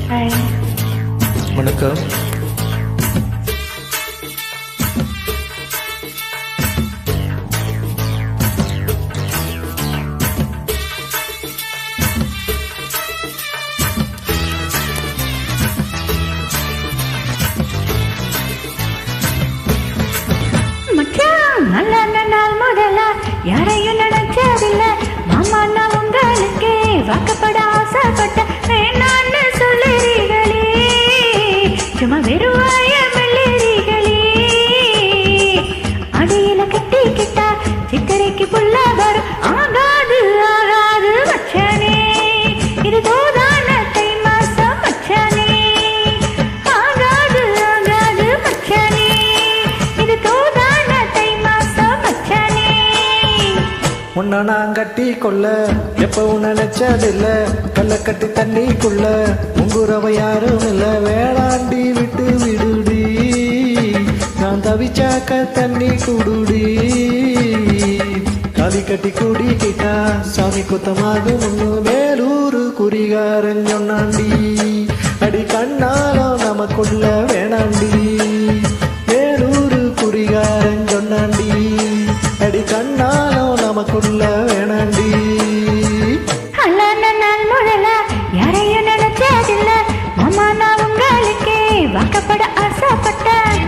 வணக்கம். நல்ல நாள் முதலா யாரையும் நினைச்சதில்ல மாமா, நான் உங்களுக்கு வாக்கப்பட ஆசைப்பட்ட வேணான்னு சொல்லுறீங்களே, சும்மா வெறுவாய மெல்லுறீங்களே. அடியில கட்டிக்கிட்டா சித்திரைக்கு புள்ள வரும். ஆகாது ஆகாது மச்சானே, இது தோதான தை மாசம் மச்சானே. ஆகாது ஆகாது மச்சானே, இது தோதான தை மாசம் மச்சானே. உன்னை நான் கட்டி கொள்ள எப்பவும் நினைச்சதில்ல, கல்ல கட்டி தண்ணிக்குள்ள உங்குறவ யாரும் இல்ல. வேளாண்டி விட்டு விடுடி, நான் தவிச்சாக்க தண்ணி குடுடி. காலி கட்டி குடிக்கிட்டா சாமி குத்தமாகும். ஒண்ணு வேலூரு குறிகாரன் சொன்னாண்டி, அடி கண்ணாலும் நமக்குள்ள வேணாண்டி. வேலூரு குறிகாரன் சொன்னாண்டி, அடி கண்ணாலும் நமக்குள்ள வேணாண்டி. நாள் முதல்ல யாரையும் நினைச்சதில்ல மாமா, நான் உங்களுக்கு வாக்கப்பட ஆசைப்பட்டேன்.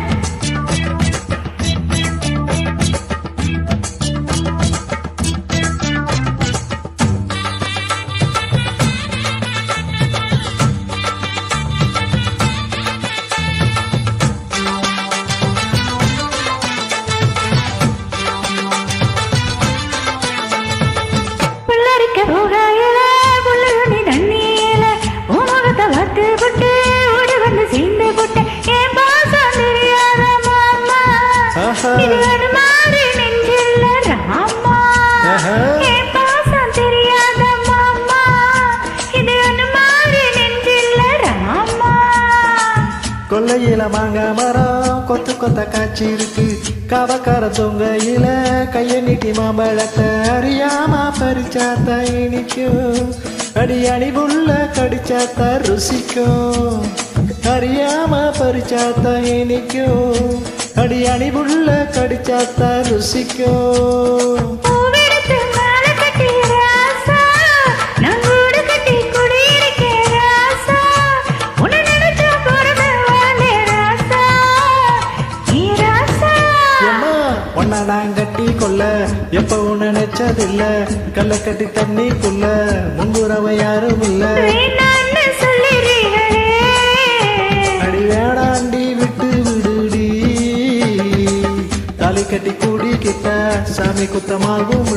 போகையில புள்ளி தண்ணியில உமகத்தை வத்து புட்டு ஓடி வந்து சீந்து புட்டு என் பாசம் தெரியாத மாமா, இது அனுமாரி நெஞ்சில்ல ராமா. என் பாசம் தெரியாத மாமா, இது அனுமாரி நெஞ்சில்ல ராமா. கொல்லையில மாங்க மரம் கொத்து கொத்த காய்ச்சி இருக்கு, கவக்கார தொங்கையில கைய நீட்டி மாம்பழத்தை அறியாம பறிச்சாத்த இனிக்கும். அடி அணிபுள்ள கடிச்சாத்த ருசிக்கும், அறியாம பறிச்சாத்த இனிக்கும். அடி அணிபுள்ள கடிச்சாத்த ருசிக்கும். உன்னை நான் கட்டி கொள்ள எப்பவும் நினைச்சதில்ல, கல்ல கட்டி தண்ணிக்குள்ள முங்குறவ யாரும் இல்ல. அடி வேணாண்டி விட்டு விடுடி, தாலி கட்டி கூடிக்கிட்ட சாமி குத்தமாகும்.